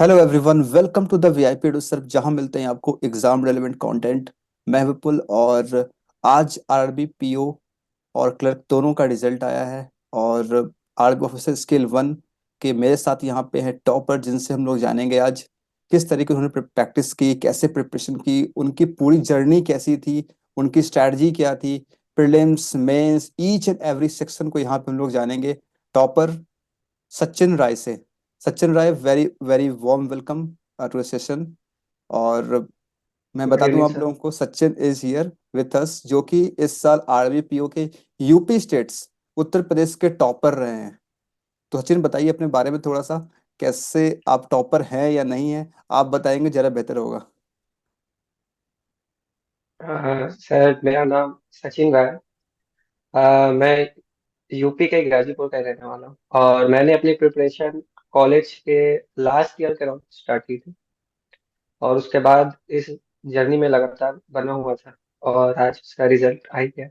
Hello everyone, welcome to the VIP surf, जहां मिलते हैं आपको एग्जाम रेलेवेंट कंटेंट। मैं विपुल। और आज आरआरबी पीओ और क्लर्क दोनों का रिजल्ट आया है। और आरआरबी ऑफिसर स्केल 1 के मेरे साथ यहाँ पे हैं टॉपर, जिनसे हम लोग जानेंगे आज किस तरीके उन्होंने प्रैक्टिस की, कैसे प्रिपरेशन की, उनकी पूरी जर्नी कैसी थी, उनकी स्ट्रैटेजी क्या थी, prelims mains each and every section को यहाँ पे हम लोग जानेंगे। टॉपर सचिन राय से। Sachin Rai, very very warm welcome to session. और मैं गुड बता दूं इवनिंग आप सर। लोगों को, Sachin is here with us, जो कि इस साल आरबीपीओ के यूपी स्टेट्स उत्तर प्रदेश के टॉपर रहे हैं। तो सचिन, बताइए अपने बारे में थोड़ा सा, कैसे आप टॉपर हैं या नहीं हैं, आप बताएंगे जरा बेहतर होगा। सर मेरा नाम सचिन राय है। मैं यूपी के गाजीपुर का रहने वाला हूँ और मैंने अपनी प्रिपरेशन कॉलेज के लास्ट ईयर के अराउंड स्टार्ट की थी और उसके बाद इस जर्नी में लगातार बना हुआ था और आज उसका रिजल्ट आ ही गया।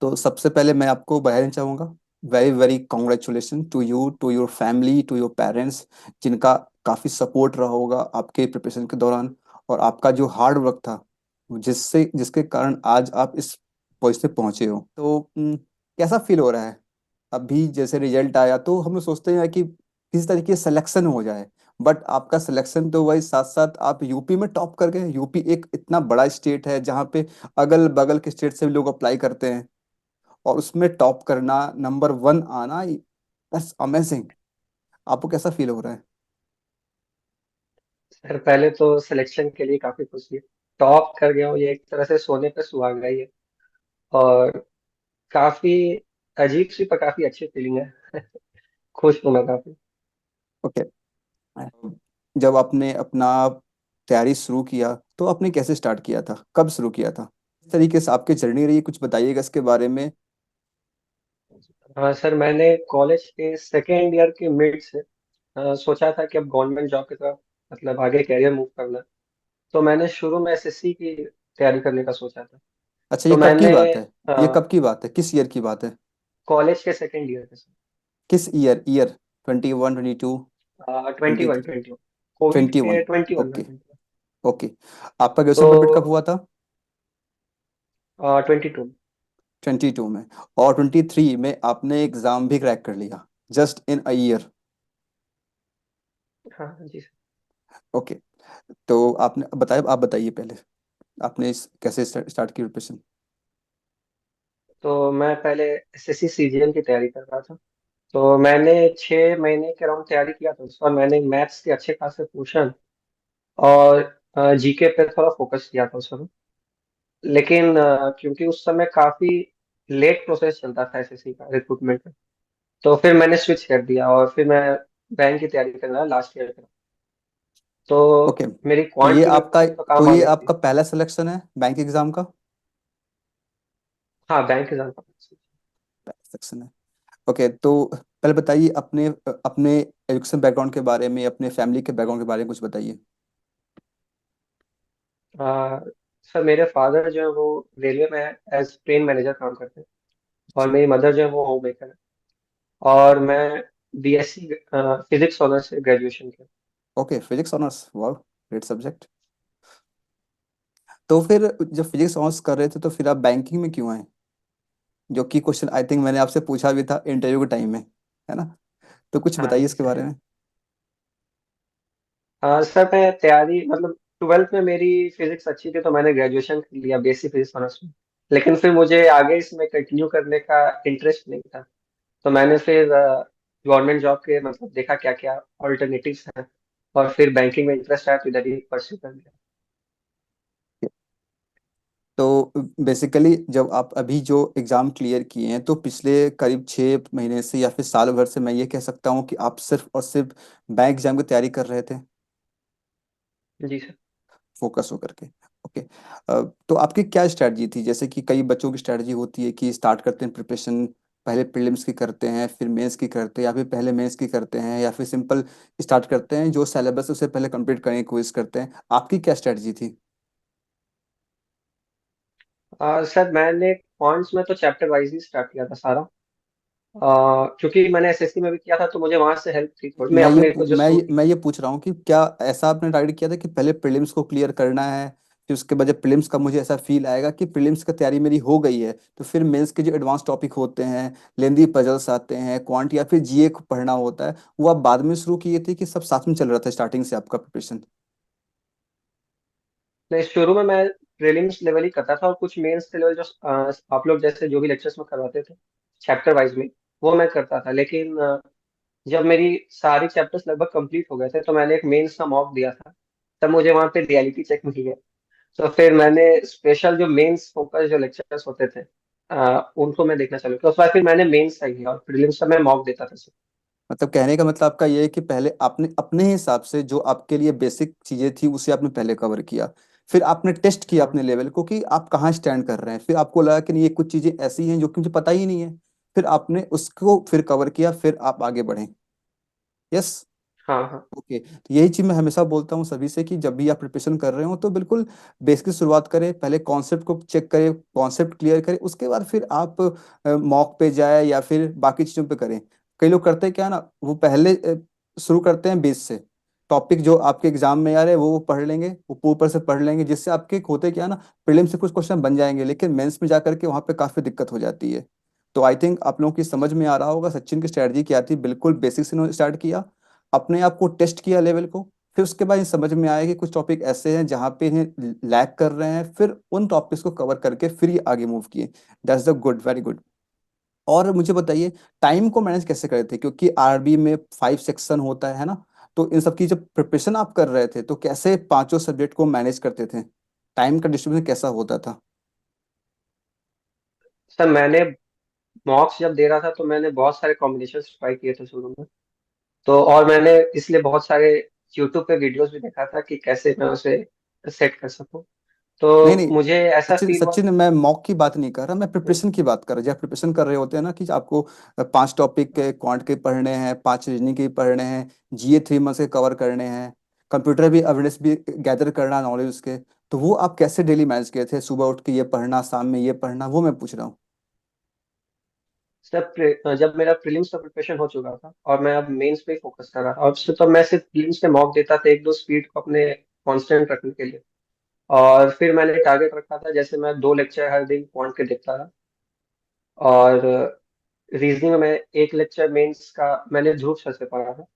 तो सबसे पहले मैं आपको बधाई चाहूंगा। Very very congratulation to you, to your family, to your parents, जिनका काफ़ी सपोर्ट रहा होगा आपके प्रिपरेशन के दौरान। और आपका जो हार्ड वर्क था, जिससे जिसके कारण आज आप इस पोजीशन पे पहुंचे हो। तो कैसा फील हो रहा है अभी? जैसे रिजल्ट आया तो हम लोग सोचते हैं कि किसी तरीके से सिलेक्शन हो जाए, बट आपका सिलेक्शन तो वही, साथ साथ आप यूपी में टॉप कर गए। यूपी एक इतना बड़ा स्टेट है जहाँ पे अगल बगल के स्टेट से भी लोग अप्लाई करते हैं, और उसमें टॉप करना, नंबर 1 आना, दैट्स अमेजिंग। आपको कैसा फील हो रहा है? सर पहले तो सिलेक्शन के लिए काफी खुशी है। टॉप कर गया हूँ, ये एक तरह से सोने पे सुहागा ही है। और काफी अजीब सी पर काफी अच्छी फीलिंग है। खुश हूँ मैं काफी। ओके। जब आपने अपना तैयारी शुरू किया तो आपने कैसे स्टार्ट किया था, कब शुरू किया था, किस तरीके से आपकी जर्नी रही, कुछ बताइएगा इसके बारे में। हाँ सर, मैंने कॉलेज के सेकेंड ईयर के मिड से सोचा था कि अब गवर्नमेंट जॉब की तरफ मतलब आगे कैरियर मूव करना है। तो मैंने शुरू में एसएससी की तैयारी करने का सोचा था। अच्छा, ये तो कब की मैंने बात है? ये कब की बात है, किस ईयर की बात है? कॉलेज के सेकेंड ईयर के किस ईयर? 21, 22, 21 23? 21 कोविड ट्वेंटी के वन 21 में ओके। 21। ओके। आपका ग्रेजुएशन कंप्लीट कब तो हुआ था? 22। 22 में। और 23 में आपने एग्जाम भी क्रैक कर लिया, जस्ट इन अ ईयर। हाँ जी सर। ओके। तो आपने बताया, आप बताइए पहले, आपने कैसे स्टार्ट की प्रिपरेशन? तो मैं पहले एसएससी सीजीएल की तैयारी कर रहा था। तो मैंने 6 महीने के अराउंड तैयारी किया था और मैंने मैथ्स के अच्छे खासे क्वेश्चन और जीके पे थोड़ा फोकस किया था उस समय। लेकिन क्योंकि उस समय काफी लेट प्रोसेस चलता था एसएससी का रिक्रूटमेंट में, तो फिर मैंने स्विच कर दिया और फिर मैं बैंक की तैयारी करना लास्ट ईयर का। तो ओके। मेरी तो क्वांट ये आपका प्रिपरेशन तो तो काम आ ये गई थी। आपका पहला सिलेक्शन है बैंक एग्जाम का? हाँ, बैंक एग्जाम का। पहला सिलेक्शन है। ओके। तो पहले बताइए अपने अपने एजुकेशन बैकग्राउंड के बारे में, अपने फैमिली के बैकग्राउंड के बारे में कुछ बताइए। आ, सर मेरे फादर जो है वो रेलवे में एज ट्रेन मैनेजर काम करते हैं और अच्छा। मेरी मदर जो है वो होम मेकर है। और मैं बीएससी फिजिक्स ऑनर्स से ग्रेजुएशन किया। ओके, फिजिक्स ऑनर्स, वाह, ग्रेट सब्जेक्ट। तो फिर जब फिजिक्स ऑनर्स कर रहे थे तो फिर आप बैंकिंग में क्यों आए? जो कि क्वेश्चन आई थिंक मैंने आपसे पूछा भी था इंटरव्यू के टाइम में, है ना? तो कुछ हाँ बताइए जी इसके बारे सर। में। सर मैं तैयारी मतलब ट्वेल्थ में मेरी फिजिक्स अच्छी थी तो मैंने ग्रेजुएशन कर लिया बेसिक फिजिक्स ऑनर्स में। लेकिन फिर मुझे आगे इसमें कंटिन्यू करने का इंटरेस्ट नहीं था। तो मैंने फिर गवर्नमेंट जॉब के मतलब देखा क्या क्या ऑल्टरनेटिव्स हैं और फिर बैंकिंग में इंटरेस्ट आया तो इधर ही परस्यू कर लिया। तो बेसिकली जब आप अभी जो एग्ज़ाम क्लियर किए हैं, तो पिछले करीब 6 महीने से या फिर साल भर से मैं ये कह सकता हूँ कि आप सिर्फ और सिर्फ बैंक एग्जाम की तैयारी कर रहे थे, जी सर। फोकस होकर के। ओके। तो आपकी क्या स्ट्रैटेजी थी? जैसे कि कई बच्चों की स्ट्रैटेजी होती है कि स्टार्ट करते हैं प्रिपरेशन, पहले प्रीलिम्स की करते हैं, फिर मेंस की करते हैं, या फिर पहले मेंस की करते हैं, या फिर सिंपल स्टार्ट करते हैं, जो सिलेबस उसे पहले कंप्लीट करने की कोशिश करते हैं। आपकी क्या स्ट्रैटेजी थी? सर मैंने पॉइंट्स में तो चैप्टर वाइज ही स्टार्ट किया था सारा। क्योंकि मैंने एसएससी में भी किया था तो मुझे वहां से हेल्प थी थोड़ी, मैं मैं ये अपने को जो स्कूल की। मैं ये पूछ रहा हूँ कि क्या ऐसा आपने टारगेट किया था कि पहले प्रीलिम्स को क्लियर करना है, फिर उसके बाद जब प्रीलिम्स का मुझे ऐसा फील आएगा कि प्रीलिम्स की तैयारी मेरी हो गई है, तो फिर मेंस के जो एडवांस टॉपिक होते हैं, लेंदी पजल्स आते हैं, क्वांट या फिर जीए को पढ़ना होता है, वो आप बाद में शुरू किए थे कि सब साथ में चल रहा था स्टार्टिंग से आपका प्रिपरेशन? नहीं, शुरू में मैं प्रीलिम्स लेवल ही करता था और कुछ मेंस के लेवल जो आप लोग जैसे जो भी लेक्चर्स में करवाते थे चैप्टर वाइज में, वो मैं करता था। लेकिन जब मेरी सारी चैप्टर्स लगभग कंप्लीट हो गए थे तो मैंने एक मेंस का मॉक दिया था। तब मुझे वहां पे रियलिटी चेक मिल गया। तो फिर मैंने स्पेशल जो मेंस फोकस जो लेक्चर्स होते थे उनको मैं देखना चालू किया। उसके बाद फिर मैंने मेंस का किया और प्रीलिम्स का मैं मॉक देता था। मतलब कहने का मतलब आपका ये है कि पहले आपने अपने हिसाब से जो आपके लिए बेसिक चीजें थी उसे आपने पहले कवर किया, फिर आपने टेस्ट किया हाँ अपने लेवल को कि आप कहाँ स्टैंड कर रहे हैं, फिर आपको लगा कि नहीं ये कुछ चीजें ऐसी हैं जो कि मुझे पता ही नहीं है, फिर आपने उसको फिर कवर किया, फिर आप आगे बढ़े। यस। हाँ हाँ। ओके, तो यही चीज मैं हमेशा बोलता हूँ सभी से कि जब भी आप प्रिपरेशन कर रहे हो तो बिल्कुल बेस की शुरुआत करें, पहले कॉन्सेप्ट को चेक करें, कॉन्सेप्ट क्लियर करें, उसके बाद फिर आप मॉक पे जाए या फिर बाकी चीजों पे करें। कई लोग करते हैं क्या ना, वो पहले शुरू करते हैं बेस से, टॉपिक जो आपके एग्जाम में आ रहे हैं वो पढ़ लेंगे, ऊपर ऊपर से पढ़ लेंगे, जिससे आपके होते क्या ना, प्रीलिम से कुछ क्वेश्चन बन जाएंगे लेकिन मेंस में जाकर के वहाँ पे काफी दिक्कत हो जाती है। तो आई थिंक आप लोगों की समझ में आ रहा होगा सचिन की स्ट्रैटेजी क्या थी, बिल्कुल बेसिक से स्टार्ट किया, अपने आप को टेस्ट किया लेवल को, फिर उसके बाद ये समझ में आया कि कुछ टॉपिक ऐसे हैं जहाँ पे इन्हें लैग कर रहे हैं, फिर उन टॉपिक्स को कवर करके फिर ये आगे मूव किए। That's the good, very good. और मुझे बताइए टाइम को मैनेज कैसे करे थे, क्योंकि आरबी में 5 सेक्शन होता है ना, तो इन सब की जब प्रिपरेशन आप कर रहे थे तो कैसे पांचों सब्जेक्ट को मैनेज करते थे, टाइम का डिस्ट्रीब्यूशन कैसा होता था? सर, मैंने मॉक्स जब दे रहा था तो मैंने बहुत सारे कॉम्बिनेशन ट्राई किए थे शुरू में। तो और मैंने इसलिए बहुत सारे यूट्यूब पे वीडियोस भी देखा था कि कैसे मैं उसे सेट कर सकूं। नहीं तो नहीं, मुझे ऐसा सचिन फील हुआ। सचिन मैं मॉक की बात नहीं कर रहा, मैं प्रिपरेशन की बात कर रहा। जब प्रिपरेशन कर रहे होते हैं ना कि आपको 5 टॉपिक के क्वांट के पढ़ने हैं, 5 रीजनिंग के पढ़ने हैं, जीए 3 मंथ के कवर करने हैं, कंप्यूटर भी अवेयरनेस भी गैदर करना नॉलेज उसके, तो वो आप कैसे डेली मैनेज किए थे, सुबह उठ के ये पढ़ना, शाम में ये पढ़ना, वो मैं पूछ रहा हूँ। जब मेरा प्रीलिम्स का प्रिपरेशन हो चुका था और मैं अब मेंस पे फोकस कर रहा था, और उससे तो मैं सिर्फ प्रीलिम्स के मॉक देता था एक दो स्पीड को अपने कांस्टेंट रखने के लिए। और फिर मैंने टारगेट रखा था, जैसे मैं 2 लेक्चर हर दिन पॉइंट के देखता था। और रीजनिंग में मैं एक लेक्चर मेंस का मैंने ध्रुव सर से पढ़ा था।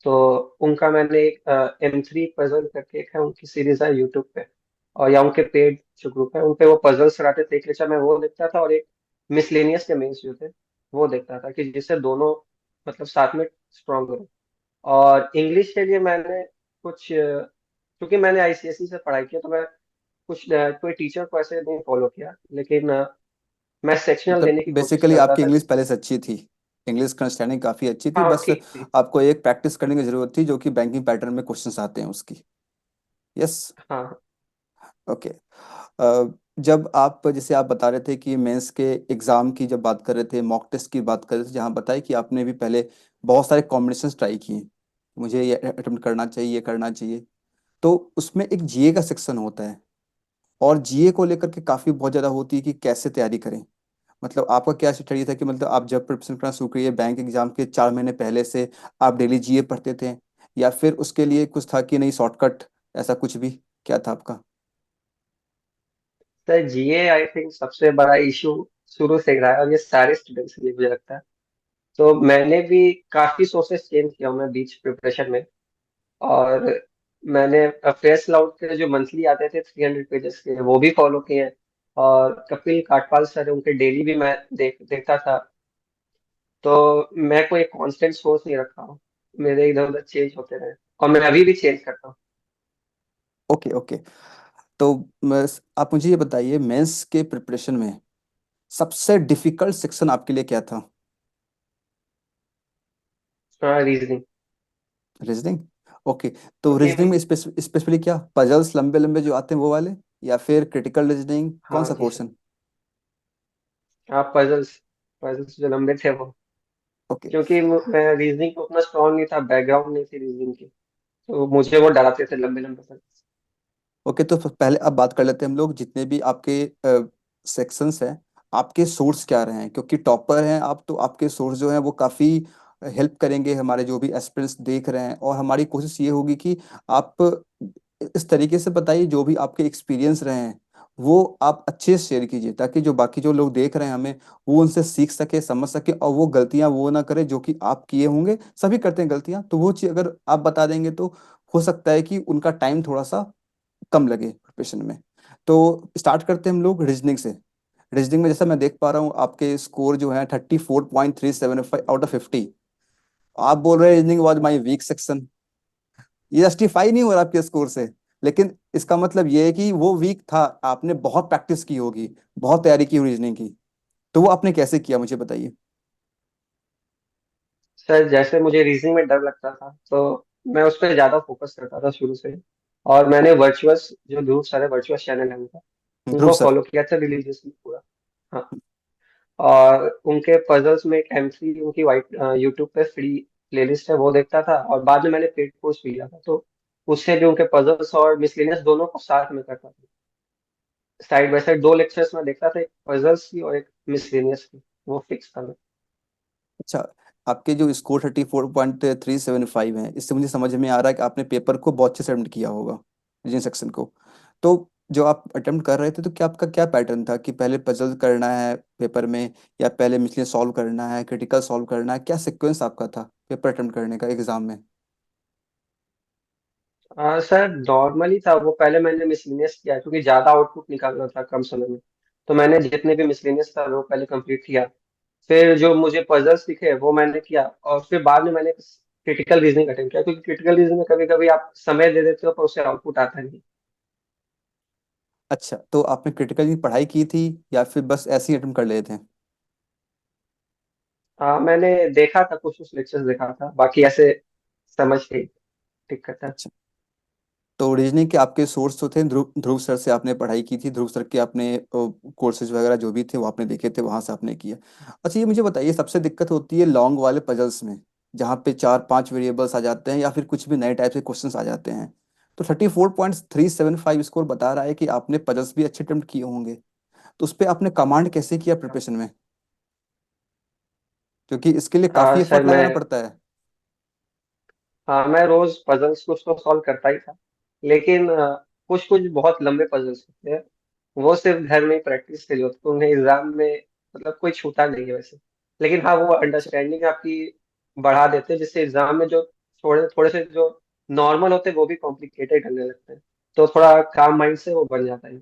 तो उनका मैंने एक M3 पजल करके एक है, उनकी सीरीज है यूट्यूब पे, और या उनके पेड जो ग्रुप है उन पे वो पजल्स कराते थे। एक लेक्चर मैं वो देखता था और एक मिसलेनियस के मेंस जो थे वो देखता था, कि जिससे दोनों मतलब साथ में स्ट्रांग रहे। और इंग्लिश के लिए मैंने कुछ क्योंकि मैंने आईसीएसई से पढ़ाई किया तो मैं कुछ कोई टीचर को ऐसे नहीं फॉलो किया, लेकिन मैं सेक्शनल मतलब देने की कोशिश बेसिकली करता आपकी था। इंग्लिश पहले से अच्छी थी, इंग्लिश का अंडरस्टैंडिंग काफी अच्छी थी, हाँ बस ठीक थी। आपको एक प्रैक्टिस करने की जरूरत थी जो कि बैंकिंग पैटर्न में क्वेश्चंस आते हैं उसकी। यस। हाँ ओके। जब आप जैसे आप बता रहे थे कि मेंस के एग्जाम की जब बात कर रहे थे, मॉक टेस्ट की बात कर रहे थे, जहाँ बताए कि आपने भी पहले बहुत सारे कॉम्बिनेशंस ट्राई किए, मुझे ये अटेम्प्ट करना चाहिए, ये करना चाहिए, तो उसमें एक जीए का सेक्शन होता है, और जीए को लेकर के काफी बहुत ज्यादा होती है कि कैसे तैयारी करें। मतलब आपका क्या स्टडी था कि मतलब आप जब प्रिपरेशन करना शुरू करिए बैंक एग्जाम के 4 महीने पहले से आप डेली जीए पढ़ते थे, या फिर उसके लिए कुछ था कि नहीं शॉर्टकट, ऐसा कुछ भी क्या था आपका? सर, जीए आई थिंक सबसे बड़ा इशू शुरू से रहा है, और ये सारे स्टूडेंट्स के लिए मुझे लगता है। तो मैंने भी काफी सोर्सेस चेंज किया हूं मैं बीच प्रिपरेशन में। और मैंने फेस लाउट के जो मंथली आते थे 300 पेजेस के, वो भी फॉलो किए हैं। और कपिल काटपाल सर है, उनके डेली भी मैं देखता था। तो मैं कोई कांस्टेंट सोर्स नहीं रखा हूँ, मेरे इधर उधर चेंज होते रहे, और मैं अभी भी चेंज करता हूँ। Okay okay. तो आप मुझे ये बताइए मेंस के प्रिपरेशन में सबसे डिफिकल्ट सेक्शन आपके लिए क्या था? हाँ, रीजनिंग। रीजनिंग। ओके। तो क्योंकि रीजनिंग में स्पेशली क्या पजल्स लंबे लंबे जो आते हैं वो वाले, या फिर क्रिटिकल रीजनिंग, कौन हाँ सा जी सर। पोर्शन? हाँ, पजल्स। पजल्स जो लंबे थे वो। ओके क्योंकि मैं रीजनिंग में उतना स्ट्रांग नहीं था, बैकग्राउंड नहीं थी रीजनिंग की। तो मुझे वो डराते थे लंबे लंबे पजल्स। ओके। तो पहले अब बात कर लेते हैं हम लोग जितने भी आपके सेक्शंस हैं, आपके सोर्स क्या रहे हैं, क्योंकि टॉपर हैं आप तो आपके सोर्स जो हैं वो काफ़ी हेल्प करेंगे हमारे जो भी एस्पिरेंट्स देख रहे हैं। और हमारी कोशिश ये होगी कि आप इस तरीके से बताइए जो भी आपके एक्सपीरियंस रहे हैं वो आप अच्छे से शेयर कीजिए, ताकि जो बाकी जो लोग देख रहे हैं हमें, वो उनसे सीख सके, समझ सके, और वो गलतियां वो ना करे जो कि आप किए होंगे। सभी करते हैं गलतियां, तो वो चीज़ अगर आप बता देंगे तो हो सकता है कि उनका टाइम थोड़ा सा कम लगे प्रिपरेशन में। तो स्टार्ट करते हैं हम लोग रीजनिंग से। रीजनिंग में जैसा मैं देख पा रहा हूँ आपके स्कोर जो है 34.375 आउट ऑफ 50। आप बोल रहे हैं reasoning was my week section. ये जस्टिफाई नहीं हो रहा आपके स्कोर से, लेकिन इसका मतलब ये है कि वो वीक था, आपने बहुत प्रैक्टिस की होगी, बहुत तैयारी की होगी रीजनिंग की। तो वो आपने कैसे किया मुझे बताइए। सर जैसे मुझे रीजनिंग में डर लगता था, तो मैं उस पर ज्यादा फोकस करता था शुरू से। और मैंने वर्चुअस जो ध्रुव सर है, वर्चुअस चैनल है उनका, ध्रुव उनको सर। फॉलो किया था रिलीजियसली पूरा। हाँ। और उनके पजल्स में एक एमसी उनकी वाइट यूट्यूब पे फ्री प्लेलिस्ट है, वो देखता था। और बाद में मैंने पेड कोर्स भी लिया था, तो उससे भी उनके पजल्स और मिसलेनियस दोनों को साथ में करता था। साइड बाय साइड 2 लेक्चर्स में देखता था, एक पजल्स की और एक मिसलेनियस की, वो फिक्स था। अच्छा, आपके जो स्कोर 34.375 है, इससे मुझे समझ में आ रहा है कि आपने पेपर को बहुत अच्छे से अटेम्प्ट किया होगा, रीजनिंग सेक्शन को। तो जो आप अटेम्प्ट कर रहे थे, तो क्या आपका क्या पैटर्न था कि पहले पजल करना है पेपर में, या पहले मिसलियन सॉल्व करना है, क्रिटिकल सॉल्व करना है, क्या सीक्वेंस आपका था पेपर अटेम्प्ट करने का एग्जाम में? सर नॉर्मली था वो। पहले मैंने मिसलेनियस किया क्योंकि ज्यादा आउटपुट निकालना था कम समय में। तो मैंने जितने भी मिसलेनियस था वो पहले कंप्लीट किया। फिर जो मुझे पजल्स दिखे वो मैंने किया, और फिर बाद में मैंने क्रिटिकल रीजनिंग अटेम्प्ट किया, क्योंकि क्रिटिकल रीजनिंग में कभी कभी आप समय दे देते हो पर उससे आउटपुट आता नहीं। अच्छा, तो आपने क्रिटिकल की पढ़ाई की थी या फिर बस ऐसे ही अटेम्प्ट कर लिए थे? मैंने देखा था, कुछ कुछ लेक्चर्स देखा था, बाकी ऐसे समझ नहीं दिक्कत है। अच्छा, तो रीजनिंग के आपके सोर्स तो थे ध्रुव ध्रुव सर से आपने पढ़ाई की थी, ध्रुव सर के आपने कोर्सेज वगैरह जो भी थे वो आपने देखे थे, वहां से आपने किया। अच्छा, ये मुझे बताइए, सबसे दिक्कत होती है लॉन्ग वाले पजल्स में, जहाँ पे 4-5 वेरिएबल्स आ जाते हैं या फिर कुछ भी नए टाइप के क्वेश्चंस आ जाते हैं। तो 34.375 स्कोर बता रहा है कि आपने पजल्स भी अच्छे अटेम्प्ट किए होंगे। तो उस पर आपने कमांड कैसे किया प्रिपरेशन में, क्योंकि इसके लिए काफी सर एफर्ट मैं लगाना पड़ता है। हाँ मैं रोज पजल्स कुछ तो सॉल्व करता ही था। लेकिन कुछ कुछ बहुत लंबे पजल्स होते हैं, वो सिर्फ घर में ही प्रैक्टिस के लिए होते हैं, तो उन्हें एग्जाम में मतलब कोई छूता नहीं है वैसे। लेकिन हाँ, वो अच्छा। अंडरस्टैंडिंग आपकी बढ़ा देते हैं, जिससे एग्जाम में जो थोड़े थोड़े से जो नॉर्मल होते हैं वो भी कॉम्प्लिकेटेड लगने लगते हैं। तो थोड़ा काम माइंड से वो बढ़ जाता है।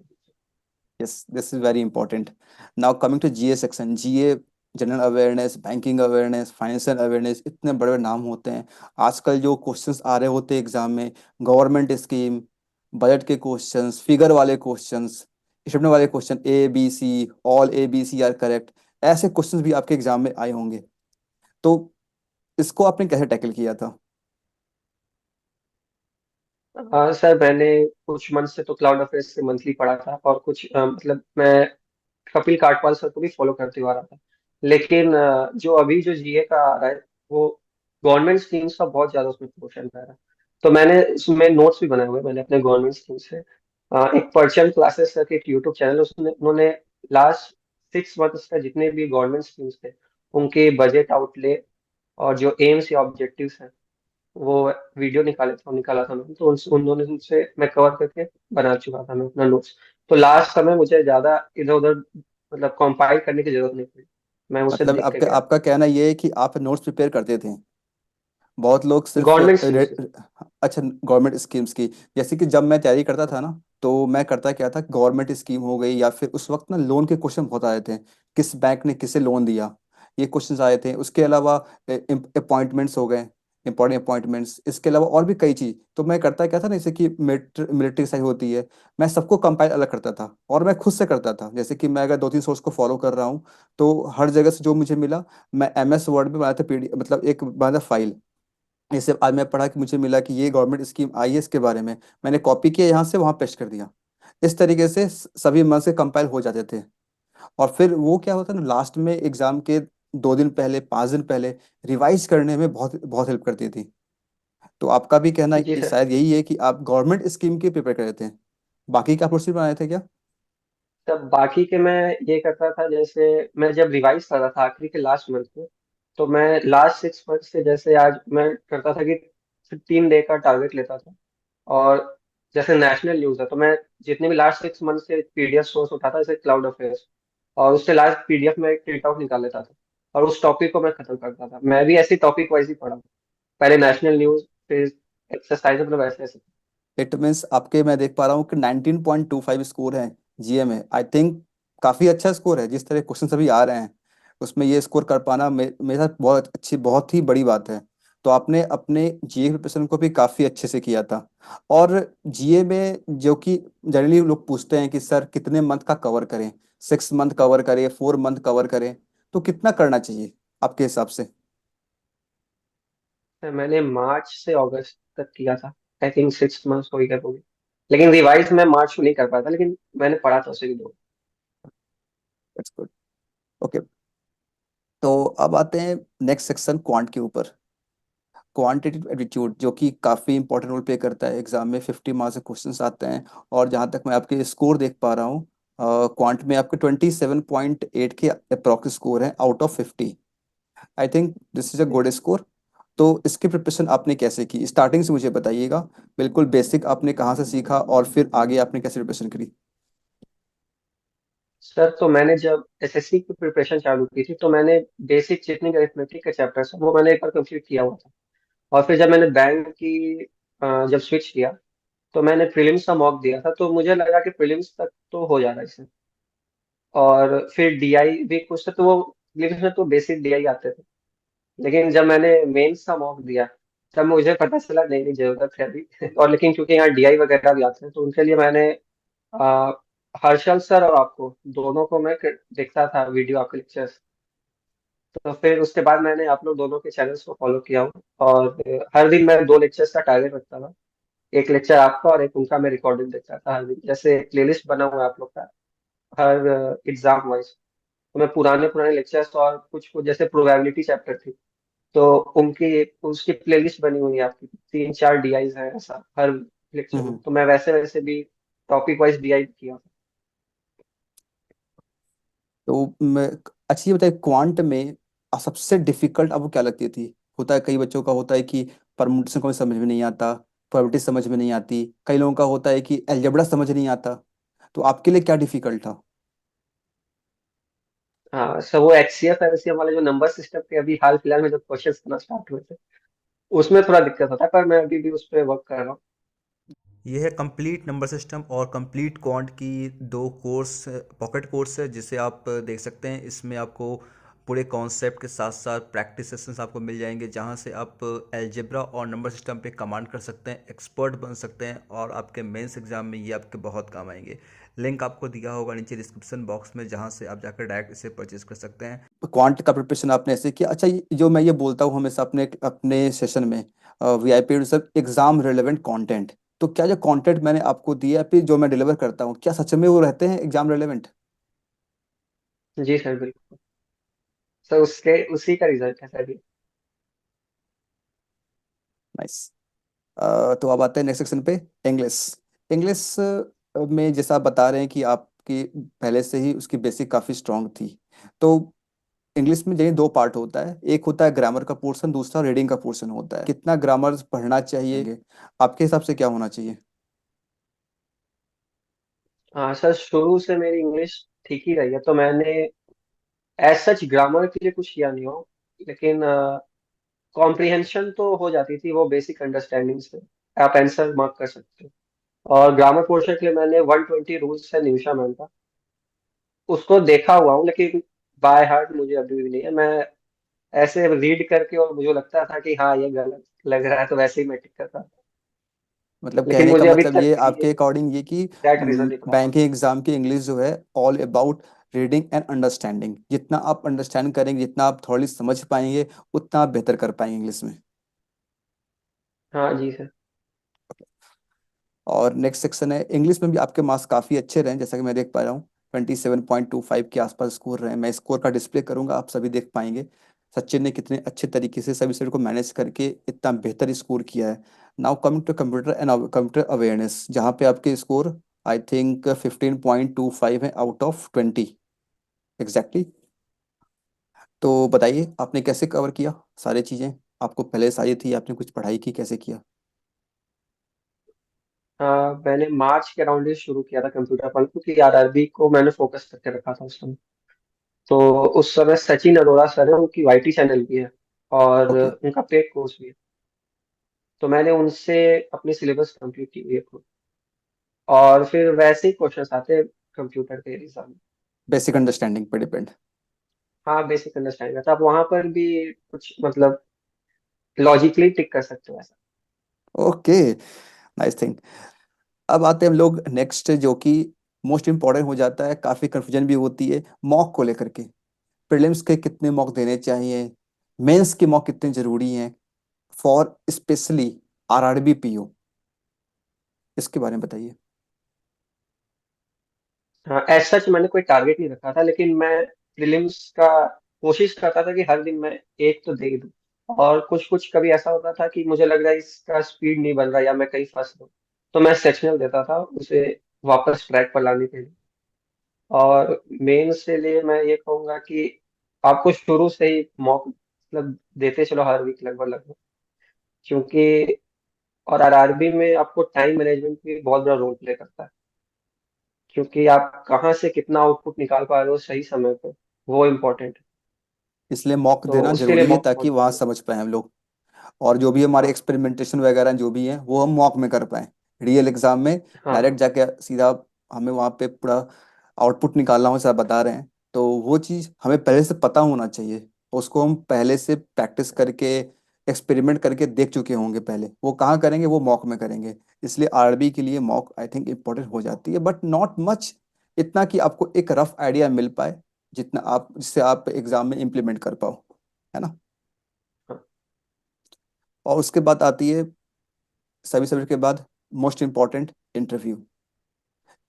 Yes, this is very important. Now coming to GA section, GA general awareness, banking awareness, financial awareness, इतने बड़े बड़े नाम होते हैं। आजकल जो क्वेश्चंस आ रहे होते हैं एग्जाम में, गवर्नमेंट स्कीम, बजट के क्वेश्चंस, फिगर वाले क्वेश्चंस, स्टेटमेंट वाले question, ABC, all ABC are correct, ऐसे क्वेश्चंस भी आपके एग्जाम में आए होंगे। तो इसको आपने कैसे टैकल किया था? हाँ सर, मैंने कुछ मंथ से तो क्लाउड अफेयर्स से मंथली पढ़ा था, और कुछ मतलब मैं कपिल काटपाल सर को भी फॉलो करते हुआ आ रहा था। लेकिन जो अभी जो जीए का आ रहा है, वो गवर्नमेंट स्कीम्स का बहुत ज्यादा उसमें क्वेश्चन आ रहा है। तो मैंने उसमें नोट्स भी बनाए हुए हैं, मैंने अपने गवर्नमेंट स्कीम से। एक परचम क्लासेस करके एक यूट्यूब चैनल, उसने उन्होंने लास्ट 6 मंथ्स का जितने भी गवर्नमेंट स्कीम्स थे उनके बजट आउटले और जो एम्स या ऑब्जेक्टिव्स हैं, वो वीडियो निकाला था मैंने। तो उन्होंने उनसे मैं कवर करके बना चुका था मैं अपना नोट्स। तो लास्ट समय मुझे ज्यादा इधर उधर मतलब कंपाइल करने की जरूरत नहीं पड़ी, मैं उसे मतलब देख के आपका गया। आपका कहना ये है कि आप नोट्स प्रिपेयर करते थे? बहुत लोग सिर्फ गवर्नमेंट स्कीम से। अच्छा, गवर्नमेंट स्कीम्स की। जैसे कि जब मैं तैयारी करता था ना, तो मैं करता क्या था, गवर्नमेंट स्कीम हो गई या फिर उस वक्त ना लोन के क्वेश्चन बहुत आए थे, किस बैंक ने किसे लोन दिया, ये क्वेश्चंस आए थे। उसके अलावा अपॉइंटमेंट्स हो गए, इंपॉर्टेंट अपॉइंटमेंट्स, इसके अलावा और भी कई चीज। तो मैं करता क्या था ना, जैसे कि मिलिट्री साइड होती है, मैं सबको कंपाइल अलग करता था और मैं खुद से करता था। जैसे कि मैं अगर 2-3 सोर्स को फॉलो कर रहा हूँ, तो हर जगह से जो मुझे मिला, मैं MS वर्ड में बनाया था, पीडी मतलब एक बनाया था फाइल। जैसे आज मैं पढ़ा कि मुझे मिला कि ये गवर्नमेंट स्कीम आई है, इसके बारे में मैंने कॉपी किया, यहाँ से वहाँ पेस्ट कर दिया। इस तरीके से सभी मन से कंपाइल हो जाते थे। और फिर वो क्या होता है ना, लास्ट में एग्जाम के 2 दिन पहले, 5 दिन पहले रिवाइज करने में बहुत बहुत हेल्प करती थी। तो आपका भी कहना जी सर। शायद यही है कि आप गवर्नमेंट स्कीम के प्रिपेयर कर रहे थे। बाकी का प्रोसीजर बनाए थे क्या? तब बाकी के मैं ये करता था, जैसे मैं जब रिवाइज कर रहा था आखिरी के लास्ट मंथ में, तो मैं लास्ट 6 मंथ से, जैसे आज मैं करता था कि 3 डे का टारगेट लेता था। और जैसे नेशनल न्यूज है, तो मैं जितने भी लास्ट 6 मंथ से पीडीएफ सोर्स उठाता, जैसे क्लाउड अफेयर्स, और उससे लास्ट पीडीएफ में एक प्रिंट आउट निकाल लेता था और उस टॉपिक को मैं खत्म करता था। मैं भी ऐसी टॉपिक वाइज ही पढ़ा, पहले नेशनल न्यूज, फिर एक्सरसाइज, मतलब ऐसे ऐसे। इट मीन्स आपके, मैं देख पा रहा हूँ कि 19.25 स्कोर है जीए में। आई थिंक काफ़ी अच्छा स्कोर है। जिस तरह क्वेश्चन अभी आ रहे हैं उसमें ये स्कोर कर पाना मेरे साथ बहुत अच्छी, बहुत ही बड़ी बात है। तो आपने अपने जीए प्रिपरेशन को भी काफ़ी अच्छे से किया था। और जीए में जो कि जनरली लोग पूछते हैं कि सर कितने मंथ का कवर करें, 6 मंथ कवर करें, 4 मंथ कवर करें, तो कितना करना चाहिए आपके हिसाब से? तो मैंने मार्च से अगस्त तक किया था। आई थिंक 6 मंथ्स हो ही गए होंगे। लेकिन रिवाइज मैं मार्च में नहीं कर पाया था, लेकिन मैंने पढ़ा था उसे भी दो। That's good. ओके, तो अब आते हैं नेक्स्ट सेक्शन क्वांट के ऊपर। क्वांटिटेटिव एप्टीट्यूड जो कि काफ़ी इंपॉर्टेंट रोल प्ले करता है एग्जाम में, 50 मार्क्स के क्वेश्चंस आते हैं। और जहाँ तक मैं आपके स्कोर देख पा रहा हूँ, क्वांट में आपके 27.8 के अप्रॉक्स स्कोर है out of 50। I think this is a good score. तो इसकी प्रिपरेशन आपने कैसे की, स्टार्टिंग से मुझे बताइएगा। बिल्कुल बेसिक आपने कहाँ से सीखा और फिर आगे आपने कैसे प्रिपरेशन करी? सर, तो मैंने जब एसएससी की प्रिपरेशन चालू की थी, तो मैंने बेसिक जितने अरिथमेटिक के चैप्टर्स हैं वो मैंने एक बार कंप्लीट किया हुआ था। और फिर जब मैंने बैंक की जब स्विच किया, तो मैंने प्रीलिम्स का मॉक दिया था, तो मुझे लगा कि प्रीलिम्स तक तो हो जाना इससे। और फिर डीआई भी कुछ था, तो वो प्रीलिम्स में तो बेसिक डीआई आते थे। लेकिन जब मैंने मेंस का मॉक दिया, तब मुझे पता चला नहीं नहीं, जरूरत है अभी। और लेकिन क्योंकि यहाँ डीआई वगैरह भी आते हैं, तो उनके लिए मैंने आ, हर्षल सर और आपको दोनों को मैं देखता था वीडियो, आपके लेक्चर्स। तो फिर उसके बाद मैंने आप लोग दोनों के चैनल्स को फॉलो किया हूँ। और हर दिन मैं 2 लेक्चर्स का टारगेट रखता था। एक लेक्चर आपका और एक उनका मैं रिकॉर्डिंग देखता था हर दिन। जैसे प्लेलिस्ट बना हुआ है आप लोग का हर एग्जाम वाइज। तो मैं पुराने पुराने लेक्चर्स और कुछ कुछ, जैसे प्रोबेबिलिटी चैप्टर थी, तो उनकी उसकी प्लेलिस्ट बनी हुई है आपकी, 3 4 डीआईज है ऐसा हर लेक्चर में। हम्म। तो मैं वैसे वैसे भी टॉपिक वाइज डीआई किया। तो मैं, अच्छा ये बताइए, क्वांट में सबसे डिफिकल्ट आपको क्या लगती थी? होता है कई बच्चों का होता है कि परमुटेशन को समझ में नहीं आता, प्रोबेबिलिटी समझ में नहीं आती, कई लोगों का होता है कि अलजेब्रा समझ नहीं आता। तो आपके लिए क्या डिफिकल्ट था? हाँ सर, वो एचसीएफ एलसीएम वाले जो नंबर सिस्टम के अभी हाल फिलहाल में जो क्वेश्चन करना स्टार्ट हुए थे, उसमें थोड़ा दिक्कत होता है, पर मैं अभी भी उस पर वर्क कर रहा हूँ। ये है कंप्लीट नंबर सिस्टम और कंप्लीट क्वांट की दो कोर्स, पॉकेट कोर्स है जिसे आप देख सकते हैं। इसमें आपको पूरे कॉन्सेप्ट के साथ साथ प्रैक्टिस सेशंस आपको मिल जाएंगे, जहां से आप अलजेब्रा और नंबर सिस्टम पे कमांड कर सकते हैं, एक्सपर्ट बन सकते हैं और आपके मेंस एग्जाम में ये आपके बहुत काम आएंगे। लिंक आपको दिया होगा नीचे डिस्क्रिप्शन बॉक्स में, जहां से आप जाकर डायरेक्ट इसे परचेज कर सकते हैं। क्वांट का प्रिपरेशन आपने ऐसे किया? अच्छा, जो मैं ये बोलता हूँ हमेशा अपने अपने सेशन में, VIP sir, exam relevant content, तो क्या जो कंटेंट मैंने आपको दिया है फिर जो मैं डिलीवर करता हूँ, क्या सच में वो रहते हैं एग्जाम रिलेवेंट? जी सर, बिल्कुल। सर, उसके उसी का रिजल्ट है सर ये। नाइस। तो अब आते हैं नेक्स्ट सेक्शन पे, इंग्लिश। इंग्लिश में जैसा आप बता रहे हैं कि आपकी पहले से ही उसकी बेसिक काफ़ी स्ट्रांग थी। तो इंग्लिश में यही दो पार्ट होता है, एक होता है ग्रामर का पोर्शन, दूसरा रीडिंग का पोर्शन होता है। कितना ग्रामर पढ़ना चाहिए आपके हिसाब से, क्या होना चाहिए? हाँ सर, शुरू से मेरी इंग्लिश ठीक ही रही है, तो मैंने एज सच ग्रामर के लिए कुछ किया नहीं हो। लेकिन कॉम्प्रिहेंशन तो हो जाती थी, वो बेसिक अंडरस्टैंडिंग से आप आंसर मार्क कर सकते हो। और ग्रामर पोर्शन के लिए मैंने 120 रूल्स है निमिषा मैम का, उसको देखा हुआ हूँ, लेकिन बाय हार्ट मुझे अभी भी नहीं है। मैं ऐसे रीड करके, और मुझे लगता था कि हाँ ये गलत लग रहा है, तो वैसे ही मैं टिक करता था। मतलब लेकिन कहने का मुझे अभी मतलब तक ये भी आपके अकॉर्डिंग ये कि एग्जैक्ट रीजन नहीं पता। बैंकिंग एग्जाम की इंग्लिश जो है all about reading and understanding. जितना आप अंडरस्टैंड करेंगे, जितना आप थोड़ी समझ पाएंगे, उतना आप बेहतर कर पाएंगे इंग्लिश में। हाँ जी सर। और नेक्स्ट सेक्शन है इंग्लिश में भी आपके मार्क्स काफ़ी अच्छे रहे, जैसा कि मैं देख पा रहा हूँ 27.25 के आसपास स्कोर रहे। मैं स्कोर का डिस्प्ले करूंगा, आप सभी देख पाएंगे सचिन ने कितने अच्छे तरीके से सभी सभी को मैनेज करके इतना बेहतर स्कोर किया है। Now coming to computer and computer awareness, जहाँ पे आपके स्कोर आई थिंक 15.25 है आउट ऑफ 20 एग्जैक्टली। तो बताइए आपने कैसे कवर किया सारी चीज़ें, आपको पहले से आई थी, आपने कुछ पढ़ाई की, कैसे किया? मैंने मार्च के अराउंड ही शुरू किया था कंप्यूटर पर, क्योंकि आरआरबी को मैंने फोकस करके रखा था उस समय। तो उस समय सचिन अरोड़ा सर है, उनकी वाईटी चैनल भी है और ओके। उनका पेड कोर्स भी है। तो मैंने उनसे अपनी सिलेबस कंप्लीट की हुई है खुद। और फिर वैसे ही क्वेश्चंस आते हैं कंप्यूटर के एग्जाम में। बेसिक अंडरस्टैंडिंग पे डिपेंड। हाँ, बेसिक अंडरस्टैंडिंग था, आप वहां पर भी कुछ मतलब लॉजिकली टिक कर सकते हो ऐसा। Okay, nice thing. अब आते हैं हम लोग नेक्स्ट, जो कि मोस्ट इम्पॉर्टेंट हो जाता है, काफ़ी कन्फ्यूजन भी होती है मॉक को लेकर के। प्रीलिम्स के कितने मॉक देने चाहिए, मेंस के मॉक कितने जरूरी हैं फॉर स्पेशली आरआरबी पीओ, इसके बारे में बताइए। हाँ, एज सच मैंने कोई टारगेट नहीं रखा था, लेकिन मैं प्रीलिम्स का कोशिश करता था कि हर दिन मैं एक तो दे ही दूं। और कुछ कुछ कभी ऐसा होता था कि मुझे लग रहा है इसका स्पीड नहीं बन रहा या मैं कहीं फंस रहा हूँ, तो मैं सेक्शनल देता था उसे वापस ट्रैक पर लाने के लिए। और मेंस के लिए मैं ये कहूंगा कि आपको शुरू से ही मॉक मतलब देते चलो हर वीक लगभग लगभग, क्योंकि और आरआरबी में आपको टाइम मैनेजमेंट भी बहुत बड़ा रोल प्ले करता है, क्योंकि आप कहाँ से कितना आउटपुट निकाल पा रहे हो सही समय पे, वो इम्पोर्टेंट है। इसलिए मॉक तो देना उसके लिए जरूरी है मॉक ताकि बहुत वहाँ जरूरी समझ पाए हम लोग, और जो भी हमारे है। एक्सपेरिमेंटेशन वगैरह जो भी है वो हम मॉक में कर पाए। रियल एग्जाम में हाँ डायरेक्ट हाँ जाके सीधा हमें वहाँ पे पूरा आउटपुट निकालना हो, सर बता रहे हैं, तो वो चीज़ हमें पहले से पता होना चाहिए। उसको हम पहले से प्रैक्टिस करके एक्सपेरिमेंट करके देख चुके होंगे पहले, वो कहाँ करेंगे, वो मॉक में करेंगे। इसलिए आरबी के लिए मॉक आई थिंक इम्पोर्टेंट हो जाती है, बट नॉट मच, इतना कि आपको एक रफ आइडिया मिल पाए, जितना आप जिससे आप एग्जाम में इम्प्लीमेंट कर पाओ, है ना। हाँ। और उसके बाद आती है, सभी सब्जेक्ट के बाद मोस्ट इम्पॉर्टेंट, इंटरव्यू।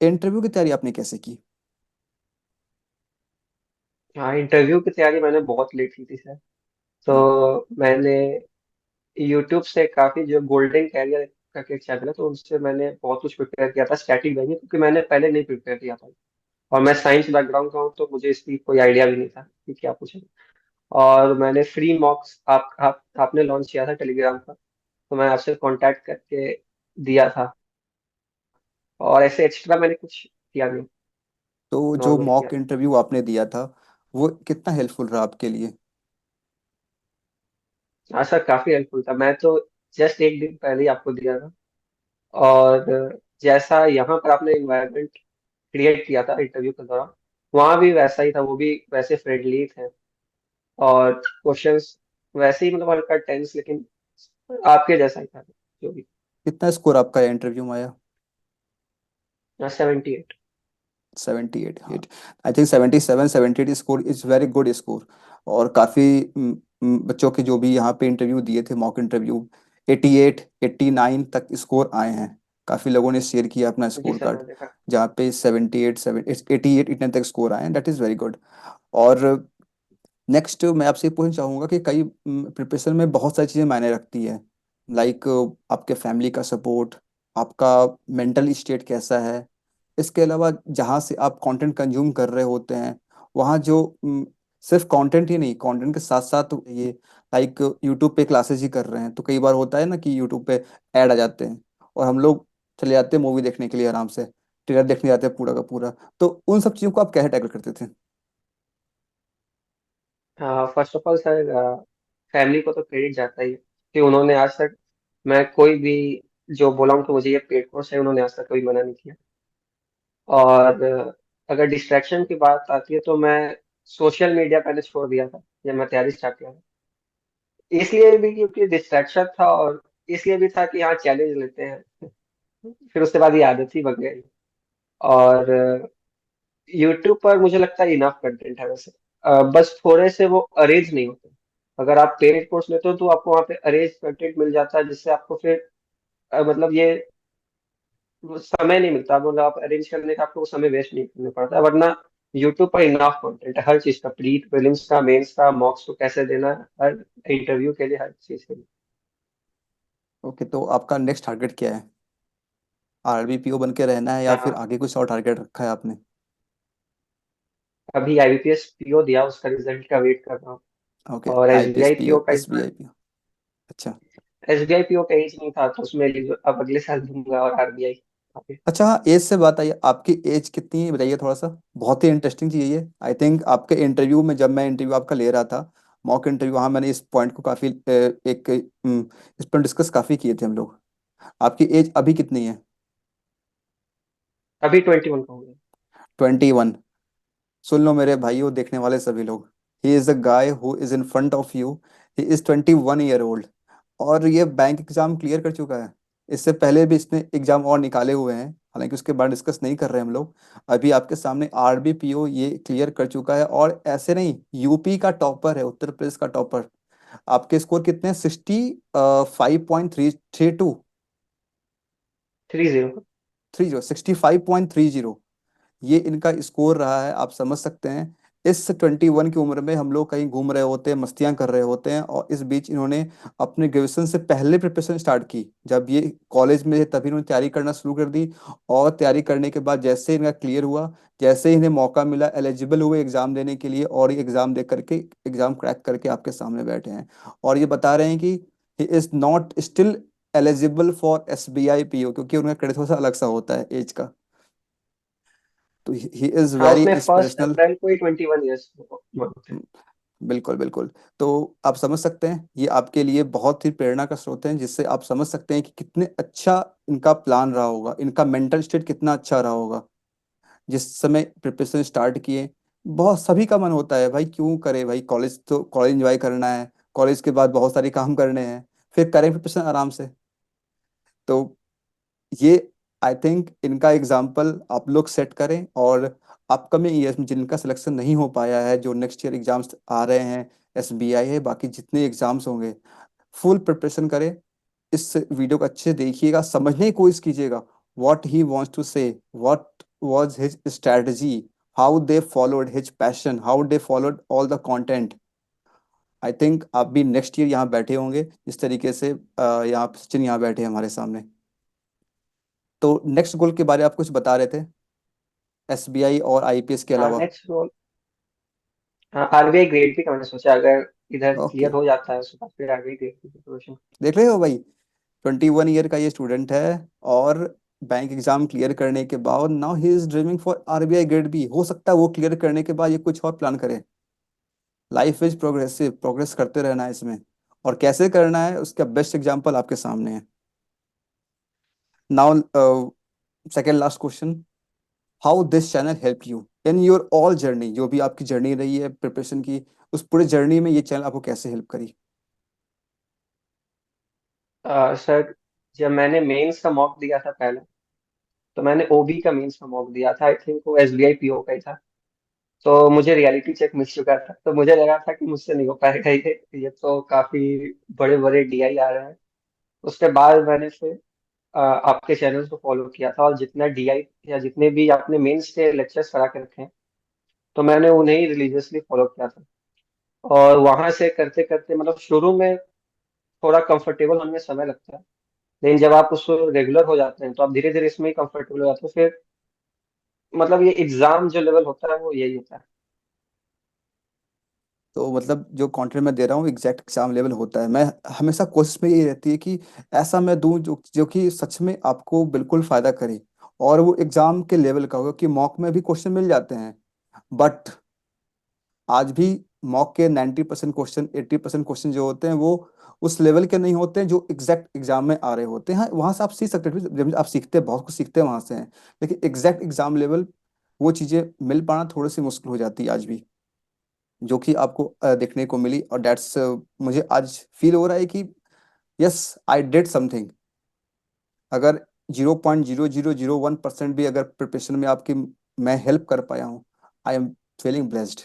इंटरव्यू की तैयारी आपने कैसे की? हाँ, इंटरव्यू की तैयारी मैंने बहुत लेट की थी सर। हाँ। तो मैंने यूट्यूब से काफी, जो गोल्डन कैरियर का एक चैनल है, तो उनसे मैंने बहुत कुछ प्रिपेयर किया था स्टैटिक बैंक में, क्योंकि मैंने पहले नहीं प्रिपेयर किया था। और मैं साइंस बैकग्राउंड का हूँ, तो मुझे इसकी कोई आइडिया भी नहीं था कि क्या पूछे। और मैंने फ्री मॉक्स आपने लॉन्च किया था टेलीग्राम का, तो मैं आपसे कांटेक्ट करके दिया था। और ऐसे एक्स्ट्रा मैंने कुछ किया नहीं, तो जो नॉर्मल किया मॉक था। इंटरव्यू आपने दिया था वो कितना हेल्पफुल रहा आपके लिए? हाँ सर, काफी हेल्पफुल था। मैं तो जस्ट एक दिन पहले ही आपको दिया था। और जैसा यहाँ पर आपने इन्वायरमेंट क्रिएट किया था इंटरव्यू के दौरान, वहाँ भी वैसा ही था, वो भी वैसे फ्रेंडली थे। और क्वेश्चंस वैसे ही मतलब हल्का टेंस, लेकिन आपके जैसा ही था जो भी। कितना स्कोर आपका इंटरव्यू में आया? 78। 78, हाँ। Eight I think 77 78 score is very good score. और काफ़ी बच्चों के जो भी यहाँ पे इंटरव्यू दिए थे मॉक इंटरव्यू, 88 89 तक स्कोर आए हैं। काफ़ी लोगों ने शेयर किया अपना जी स्कोर सर, कार्ड, मैं देखा। जहाँ पे 78 88 89 तक स्कोर आए हैं, दैट इज़ वेरी गुड। और नेक्स्ट मैं आपसे पूछना चाहूँगा कि कई प्रिपरेशन में बहुत सारी चीज़ें मायने रखती है, लाइक आपके फैमिली का सपोर्ट, आपका मेंटल स्टेट कैसा है, इसके अलावा जहाँ से आप कंटेंट कंज्यूम कर रहे होते हैं वहाँ जो सिर्फ कंटेंट ही नहीं, कंटेंट के साथ साथ ये लाइक यूट्यूब पे क्लासेस ही कर रहे हैं, तो कई बार होता है ना कि यूट्यूब पे ऐड आ जाते हैं और हम लोग चले जाते हैं मूवी देखने के लिए आराम से, ट्रेलर देखने जाते हैं पूरा का पूरा। तो उन सब चीज़ों को आप कैसे टैकल करते थे? First of all sir, family को तो क्रेडिट जाता ही है कि उन्होंने आज तक, मैं कोई भी जो बोला हूँ कि मुझे ये पेड कोर्स है, उन्होंने आज तक कभी मना नहीं किया। और अगर डिस्ट्रैक्शन की बात आती है, तो मैं सोशल मीडिया पहले छोड़ दिया था जब मैं तैयारी स्टार्ट किया था। इसलिए भी क्योंकि डिस्ट्रैक्शन था, और इसलिए भी था कि हाँ चैलेंज लेते हैं। फिर उसके बाद ये आदत ही बन गई। और यूट्यूब पर मुझे लगता है इनफ कंटेंट है वैसे। बस थोड़े से वो अरेंज नहीं होते। अगर आप पेड कोर्स लेते हो तो आपको वहाँ पे अरेंज कंटेंट मिल जाता है, जिससे आपको फिर मतलब ये वो समय नहीं मिलता, मतलब आप अरेंज करने का आपको वो समय वेस्ट नहीं करना पड़ता, वरना यूट्यूब पर इनफ कंटेंट है हर चीज का, प्री प्रीलिम्स का, मेंस का, मॉक्स को कैसे देना है, हर इंटरव्यू के लिए, हर चीज के लिए। ओके, तो आपका नेक्स्ट टारगेट क्या है? आरबीपीओ बन के रहना है या फिर हाँ, आगे कुछ और टारगेट रखा है आपने? अभी आईबीपीएस पीओ दिया, उसका रिजल्ट का वेट कर रहा हूँ। ओके, और आईपीएस एसबीआई पीओ, पीओ का इस बार, एसबीआई पीओ। अच्छा। एसबीआई पीओ का एज नहीं था तो उसमें अब अगले साल दूंगा, और आरबीआई। अच्छा हाँ, एज से बात आई, आपकी एज कितनी है बताइए थोड़ा सा, बहुत ही इंटरेस्टिंग चीज़ है ये। आई थिंक आपके इंटरव्यू में, जब मैं इंटरव्यू आपका ले रहा था, मॉक इंटरव्यू, वहाँ मैंने इस पॉइंट को काफ़ी इस पर डिस्कस काफ़ी किए थे हम लोग। आपकी एज अभी कितनी है? अभी 21 का हो गया। 21। सुन लो मेरे भाइयों, देखने वाले सभी लोग, he is a guy who is in front of you. He is 21 year old, और ये बैंक एग्जाम क्लियर कर चुका है। इससे पहले भी इसने एग्जाम और निकाले हुए हैं, हालांकि उसके बारे में डिस्कस नहीं कर रहे हम लोग। अभी आपके सामने आरबीपीओ ये क्लियर कर चुका है, और ऐसे नहीं, यूपी का टॉपर है, उत्तर प्रदेश का टॉपर। आपके स्कोर कितने हैं? 65.332। 30। 65.30, ये इनका स्कोर रहा है। आप समझ सकते हैं, इस 21 की उम्र में हम लोग कहीं घूम रहे होते हैं, मस्तियां कर रहे होते हैं, और इस बीच इन्होंने अपने ग्रेजुएशन से पहले प्रिपरेशन स्टार्ट की। जब ये कॉलेज में थे तभी इन्होंने तैयारी करना शुरू कर दी, और तैयारी करने के बाद जैसे ही इनका क्लियर हुआ, जैसे ही इन्हें मौका मिला, एलिजिबल हुए एग्जाम देने के लिए, और ये एग्जाम दे करके, एग्जाम क्रैक करके आपके सामने बैठे हैं। और ये बता रहे हैं कि he is not still eligible for SBI PO, क्योंकि उनका क्रेडिट थोड़ा सा अलग सा होता है एज का। तो ही इज हाँ, वेरी उसमें फर्स्ट इंस्पिरेशनल। अप्रैल को ही 21 ईयर्स होते हैं। बिल्कुल बिल्कुल। तो आप समझ सकते हैं, ये आपके लिए बहुत ही प्रेरणा का स्रोत है, जिससे आप समझ सकते हैं कि कितने अच्छा इनका प्लान रहा होगा, इनका मेंटल स्टेट कितना अच्छा रहा होगा जिस समय प्रिपरेशन स्टार्ट किए। बहुत सभी का मन होता है भाई, क्यों करे भाई, कॉलेज तो कॉलेज एंजॉय करना है, कॉलेज के बाद बहुत सारे काम करने हैं, फिर करें प्रिपरेशन आराम से। तो ये, आई थिंक इनका एग्जाम्पल आप लोग सेट करें, और अपकमिंग ईयर्स में जिनका सिलेक्शन नहीं हो पाया है, जो नेक्स्ट ईयर एग्जाम्स आ रहे हैं, एसबीआई है, बाकी जितने एग्जाम्स होंगे, फुल प्रिपरेशन करें। इस वीडियो को अच्छे से देखिएगा, समझने की कोशिश कीजिएगा, व्हाट ही वांट्स टू से, what was his strategy, how they followed his passion, how they followed all the content. I think आप भी नेक्स्ट ईयर यहाँ बैठे होंगे जिस तरीके से यहाँ सचिन यहाँ बैठे हैं हमारे सामने। तो नेक्स्ट गोल के बारे में आप कुछ बता रहे थे, एसबीआई और आईपीएस के हाँ, अलावा? Next role. हाँ, आरबीआई ग्रेड भी का मैंने सोचा, अगर इधर ओके, क्लियर हो जाता है उसके बाद फिर आरबीआई ग्रेड की प्रिपरेशन। देख रहे हो भाई, 21 ईयर का ये स्टूडेंट है, और बैंक एग्जाम क्लियर करने के बाद now he is dreaming for RBI grade B. हो सकता है वो क्लियर करने के बाद ये कुछ और प्लान करे। लाइफ इज प्रोग्रेसिव, प्रोग्रेस करते रहना है इसमें, और कैसे करना है उसका बेस्ट एग्जांपल आपके सामने है। Now second last question, how this channel help you in your all journey, जो भी आपकी जर्नी रही है प्रिपरेशन की, उस पूरे जर्नी में ये चैनल आपको कैसे हेल्प करी? सर, जब मैंने मेंस का मॉक दिया था पहले, तो मैंने ओबी का मेंस का मॉक दिया था, आई थिंक वो एसबीआई पीओ का ही था। तो मुझे रियलिटी चेक मिल चुका था, तो मुझे लगा था कि मुझसे नहीं हो पाएगा ये तो काफी बड़े बड़े डीआई आ रहे हैं। उसके बाद मैंने फिर आपके चैनल को फॉलो किया था, और जितना डीआई या जितने भी आपने मेंस के लेक्चर्स करा के रखे हैं, तो मैंने उन्हें ही रिलीजियसली फॉलो किया था। और वहां से करते करते, मतलब शुरू में थोड़ा कंफर्टेबल होने में समय लगता है, लेकिन जब आप उसको रेगुलर हो जाते हैं तो आप धीरे धीरे इसमें ही कंफर्टेबल हो जाते हो फिर। मतलब ये एग्जाम जो लेवल होता है वो यही होता है। तो मतलब जो कंटेंट मैं दे रहा हूँ एग्जैक्ट एग्जाम लेवल होता है। मैं हमेशा कोशिश में ये रहती है कि ऐसा मैं दूं जो जो कि सच में आपको बिल्कुल फायदा करे, और वो एग्जाम के लेवल का हो, कि मॉक में भी क्वेश्चन मिल जाते हैं, बट आज भी मॉक के 90% क्वेश्चन, 80% क्वेश्चन जो होते हैं वो उस लेवल के नहीं होते हैं जो एग्जैक्ट एग्जाम में आ रहे होते हैं। हाँ, वहां से आप सीख सकते हैं, जब आप सीखते हैं, बहुत कुछ सीखते हैं वहां से हैं, लेकिन एग्जैक्ट एग्जाम लेवल वो चीजें मिल पाना थोड़ी सी मुश्किल हो जाती है आज भी, जो कि आपको देखने को मिली। और डेट्स मुझे आज फील हो रहा है कि यस, आई डिड समथिंग। अगर 0.0001% भी अगर प्रिपरेशन में आपकी मैं हेल्प कर पाया हूँ, आई एम फीलिंग ब्लेस्ड।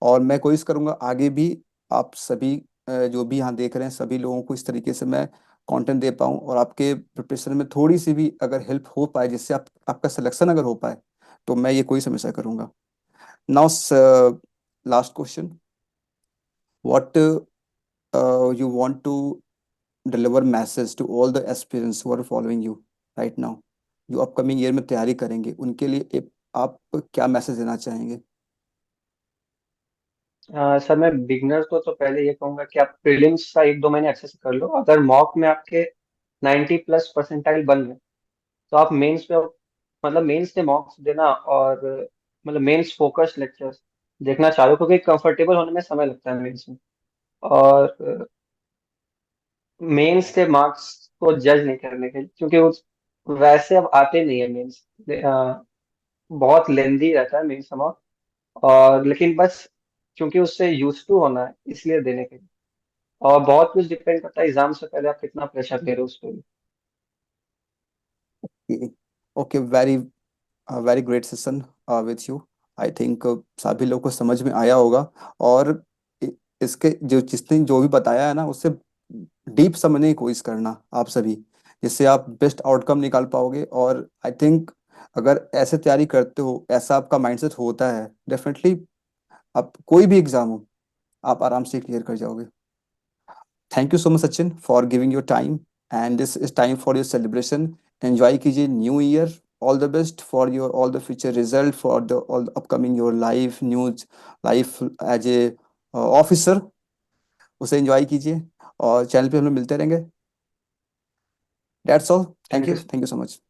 और मैं कोशिश करूंगा आगे भी आप सभी जो भी यहाँ देख रहे हैं सभी लोगों को इस तरीके से मैं कंटेंट दे पाऊँ, और आपके प्रिपरेशन में थोड़ी सी भी अगर हेल्प हो पाए, जिससे आपका सिलेक्शन अगर हो पाए, तो मैं ये कोई समस्या करूंगा। Now last question, what you want to deliver message to all the aspirants who are following you right now? जो अपकमिंग ईयर में तैयारी करेंगे उनके लिए आप क्या मैसेज देना चाहेंगे? सर मैं बिगनर्स को तो पहले ये कहूंगा कि आप प्रीलिम्स का 1-2 महीने अच्छे से कर लो। अगर मॉक में आपके 90+ परसेंटाइल बन गए तो आप मेंस पे, मतलब मेंस से मॉक्स देना, और मतलब मेंस फोकस लेक्चर्स देखना चालू, क्योंकि कंफर्टेबल होने में समय लगता है मेंस में। और मेंस के मार्क्स को जज नहीं करने के, क्योंकि उस वैसे अब आते नहीं है मेंस, बहुत लेंदी रहता है मेंस का mark। और लेकिन बस क्योंकि उससे यूज टू होना है इसलिए देने के लिए। और बहुत कुछ डिपेंड करता है एग्जाम से पहले आप कितना प्रेशर ले रहे हो उस पर भी। Okay, very very great session with you. I think सभी लोग को समझ में आया होगा। और इ- इसके जो जिसने जो भी बताया है ना, उससे डीप समझने की कोशिश करना आप सभी, जिससे आप बेस्ट आउटकम निकाल पाओगे। और आई थिंक अगर ऐसे तैयारी करते हो, ऐसा आपका माइंडसेट होता है, डेफिनेटली आप कोई भी एग्जाम हो आप आराम से क्लियर कर जाओगे। Thank you so much Sachin for giving your time, and this is time for your celebration. Enjoy कीजिए new year. All the best for your all the future result, for the all upcoming your life news, life as a officer, उसे enjoy कीजिए। और channel पे हम लोग मिलते रहेंगे। That's all. Thank thank you, you. Thank you so much.